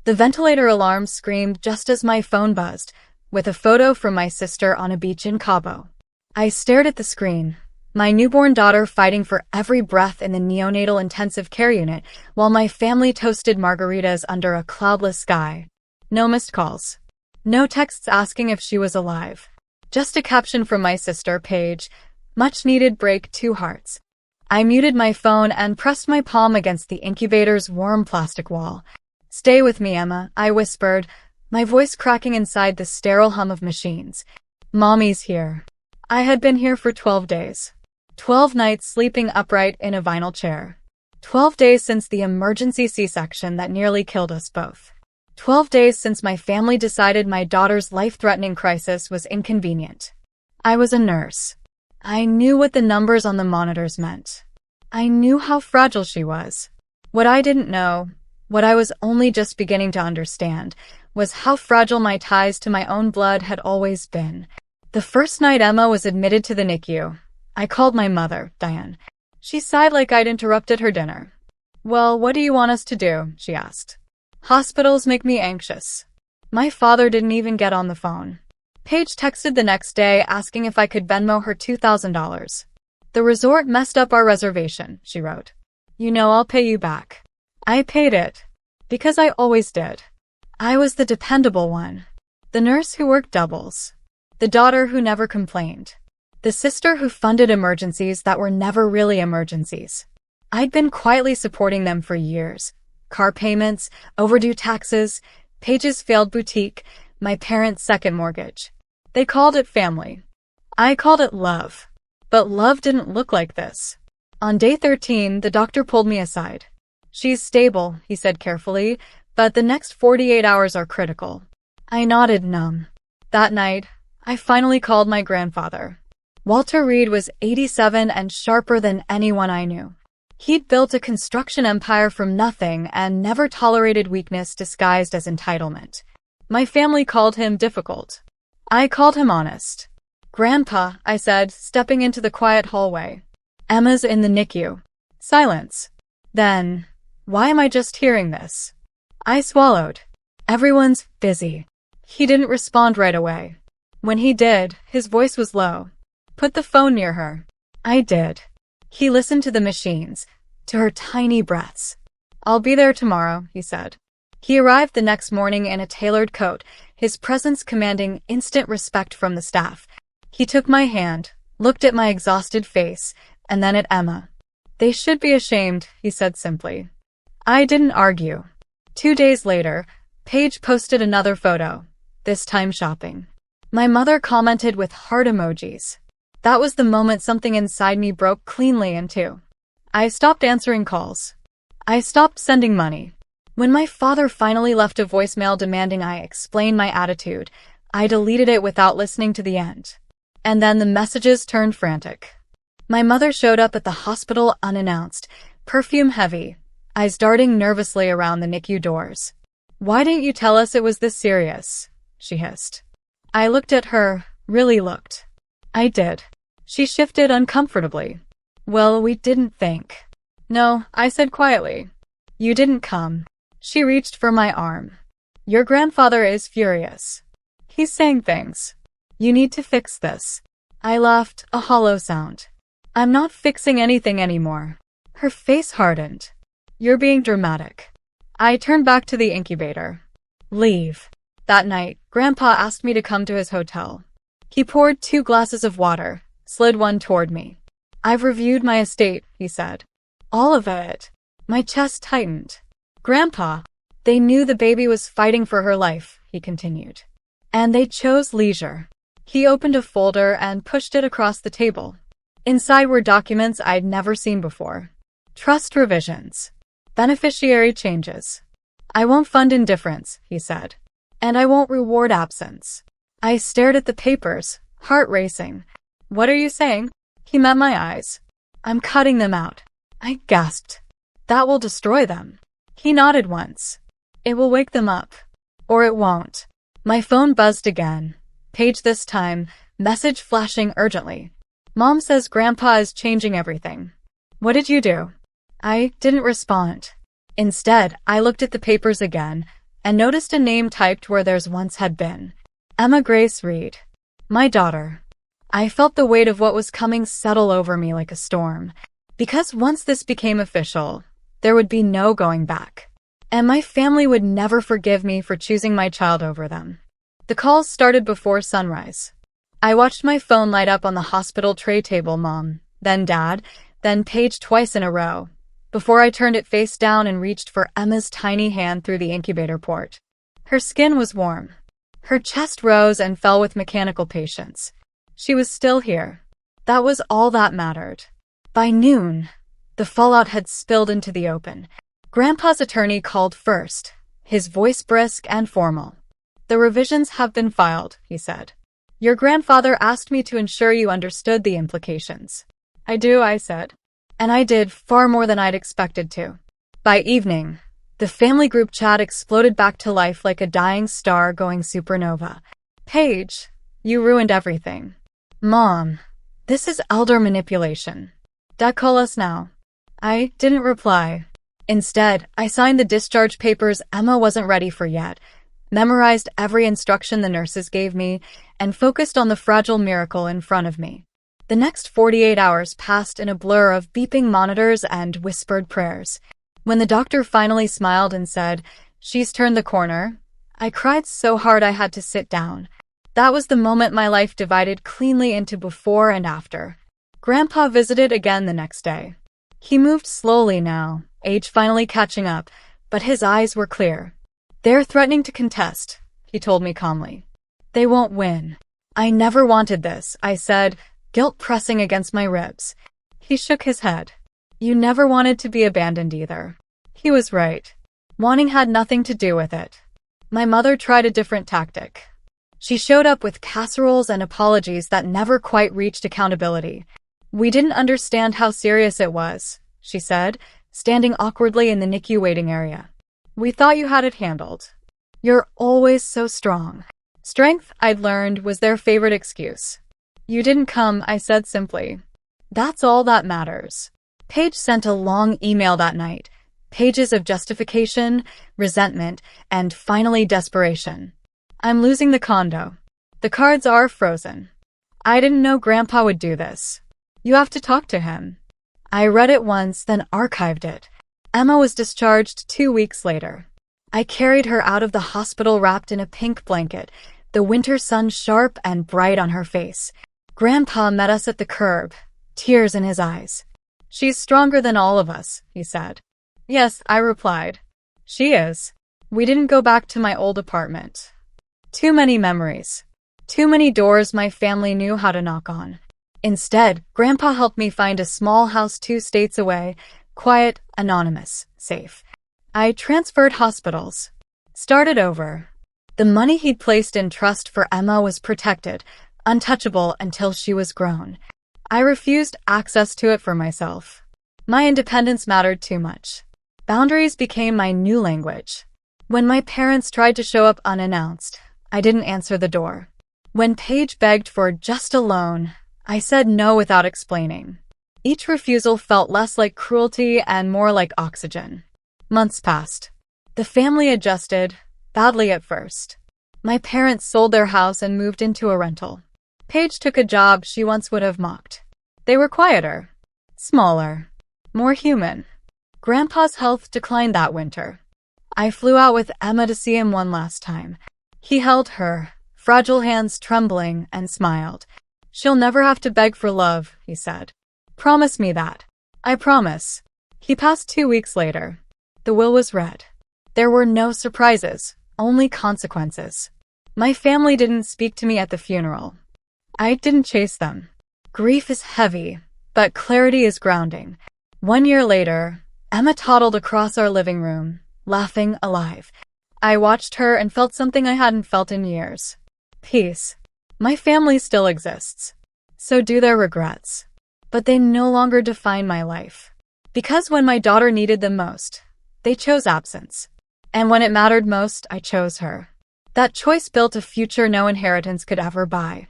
The ventilator alarm screamed just as my phone buzzed, with a photo from my sister on a beach in Cabo. I stared at the screen, my newborn daughter fighting for every breath in the neonatal intensive care unit, while my family toasted margaritas under a cloudless sky. No missed calls. No texts asking if she was alive. Just a caption from my sister, Paige, "Much needed break, 2 hearts." I muted my phone and pressed my palm against the incubator's warm plastic wall. "Stay with me, Emma," I whispered, my voice cracking inside the sterile hum of machines. "Mommy's here." I had been here for 12 days. 12 nights sleeping upright in a vinyl chair. 12 days since the emergency C-section that nearly killed us both. 12 days since my family decided my daughter's life-threatening crisis was inconvenient. I was a nurse. I knew what the numbers on the monitors meant. I knew how fragile she was. What I didn't know, what I was only just beginning to understand, was how fragile my ties to my own blood had always been. The first night Emma was admitted to the NICU, I called my mother, Diane. She sighed like I'd interrupted her dinner. "Well, what do you want us to do?" she asked. "Hospitals make me anxious." My father didn't even get on the phone. Paige texted the next day asking if I could Venmo her $2,000. "The resort messed up our reservation," she wrote. "You know I'll pay you back." I paid it. Because I always did. I was the dependable one. The nurse who worked doubles. The daughter who never complained. The sister who funded emergencies that were never really emergencies. I'd been quietly supporting them for years. Car payments, overdue taxes, Paige's failed boutique, my parents' second mortgage. They called it family. I called it love. But love didn't look like this. On day 13, the doctor pulled me aside. "She's stable," he said carefully, "but the next 48 hours are critical." I nodded numb. That night, I finally called my grandfather. Walter Reed was 87 and sharper than anyone I knew. He'd built a construction empire from nothing and never tolerated weakness disguised as entitlement. My family called him difficult. I called him honest. "Grandpa," I said, stepping into the quiet hallway. "Emma's in the NICU." Silence. Then, why am I just hearing this? I swallowed. "Everyone's busy." He didn't respond right away. When he did, his voice was low. "Put the phone near her." I did. He listened to the machines, to her tiny breaths. "I'll be there tomorrow," he said. He arrived the next morning in a tailored coat, his presence commanding instant respect from the staff. He took my hand, looked at my exhausted face, and then at Emma. "They should be ashamed," he said simply. I didn't argue. 2 days later, Paige posted another photo, this time shopping. My mother commented with heart emojis. That was the moment something inside me broke cleanly in two. I stopped answering calls. I stopped sending money. When my father finally left a voicemail demanding I explain my attitude, I deleted it without listening to the end. And then the messages turned frantic. My mother showed up at the hospital unannounced, perfume heavy, eyes darting nervously around the NICU doors. "Why didn't you tell us it was this serious?" she hissed. I looked at her, really looked. I did. She shifted uncomfortably. "Well, we didn't think." "No," I said quietly. "You didn't come." She reached for my arm. "Your grandfather is furious. He's saying things. You need to fix this." I laughed, a hollow sound. "I'm not fixing anything anymore." Her face hardened. "You're being dramatic." I turned back to the incubator. "Leave." That night, Grandpa asked me to come to his hotel. He poured 2 glasses of water, slid one toward me. "I've reviewed my estate," he said. "All of it." My chest tightened. "Grandpa, they knew the baby was fighting for her life," he continued. "And they chose leisure." He opened a folder and pushed it across the table. Inside were documents I'd never seen before. Trust revisions. Beneficiary changes. "I won't fund indifference," he said. "And I won't reward absence." I stared at the papers, heart racing. "What are you saying?" He met my eyes. "I'm cutting them out." I gasped. "That will destroy them." He nodded once. "It will wake them up. Or it won't." My phone buzzed again. Paige this time, message flashing urgently. "Mom says Grandpa is changing everything." "What did you do?" I didn't respond. Instead, I looked at the papers again, and noticed a name typed where theirs once had been. Emma Grace Reed. My daughter. I felt the weight of what was coming settle over me like a storm. Because once this became official, there would be no going back. And my family would never forgive me for choosing my child over them. The calls started before sunrise. I watched my phone light up on the hospital tray table, Mom, then Dad, then Paige twice in a row, before I turned it face down and reached for Emma's tiny hand through the incubator port. Her skin was warm. Her chest rose and fell with mechanical patience. She was still here. That was all that mattered. By noon, the fallout had spilled into the open. Grandpa's attorney called first, his voice brisk and formal. The revisions have been filed, he said. Your grandfather asked me to ensure you understood the implications. I do, I said. And I did far more than I'd expected to. By evening, the family group chat exploded back to life like a dying star going supernova. Paige, you ruined everything. Mom, this is elder manipulation. Dad, call us now. I didn't reply. Instead, I signed the discharge papers Emma wasn't ready for yet, memorized every instruction the nurses gave me, and focused on the fragile miracle in front of me. The next 48 hours passed in a blur of beeping monitors and whispered prayers. When the doctor finally smiled and said, "She's turned the corner," I cried so hard I had to sit down. That was the moment my life divided cleanly into before and after. Grandpa visited again the next day. He moved slowly now, age finally catching up, but his eyes were clear. They're threatening to contest, he told me calmly. They won't win. I never wanted this, I said, guilt pressing against my ribs. He shook his head. You never wanted to be abandoned either. He was right. Wanting had nothing to do with it. My mother tried a different tactic. She showed up with casseroles and apologies that never quite reached accountability. We didn't understand how serious it was, she said, standing awkwardly in the NICU waiting area. We thought you had it handled. You're always so strong. Strength, I'd learned, was their favorite excuse. You didn't come, I said simply. That's all that matters. Paige sent a long email that night. Pages of justification, resentment, and finally desperation. I'm losing the condo. The cards are frozen. I didn't know Grandpa would do this. You have to talk to him. I read it once, then archived it. Emma was discharged 2 weeks later. I carried her out of the hospital wrapped in a pink blanket, the winter sun sharp and bright on her face. Grandpa met us at the curb, tears in his eyes. She's stronger than all of us, he said. Yes, I replied. She is. We didn't go back to my old apartment. Too many memories. Too many doors my family knew how to knock on. Instead, Grandpa helped me find a small house 2 states away, quiet, anonymous, safe. I transferred hospitals. Started over. The money he'd placed in trust for Emma was protected, untouchable until she was grown. I refused access to it for myself. My independence mattered too much. Boundaries became my new language. When my parents tried to show up unannounced, I didn't answer the door. When Paige begged for just a loan, I said no without explaining. Each refusal felt less like cruelty and more like oxygen. Months passed. The family adjusted, badly at first. My parents sold their house and moved into a rental. Paige took a job she once would have mocked. They were quieter, smaller, more human. Grandpa's health declined that winter. I flew out with Emma to see him one last time. He held her, fragile hands trembling, and smiled. She'll never have to beg for love, he said. Promise me that. I promise. He passed 2 weeks later. The will was read. There were no surprises, only consequences. My family didn't speak to me at the funeral. I didn't chase them. Grief is heavy, but clarity is grounding. 1 year later, Emma toddled across our living room, laughing, alive. I watched her and felt something I hadn't felt in years. Peace. My family still exists. So do their regrets. But they no longer define my life. Because when my daughter needed them most, they chose absence. And when it mattered most, I chose her. That choice built a future no inheritance could ever buy.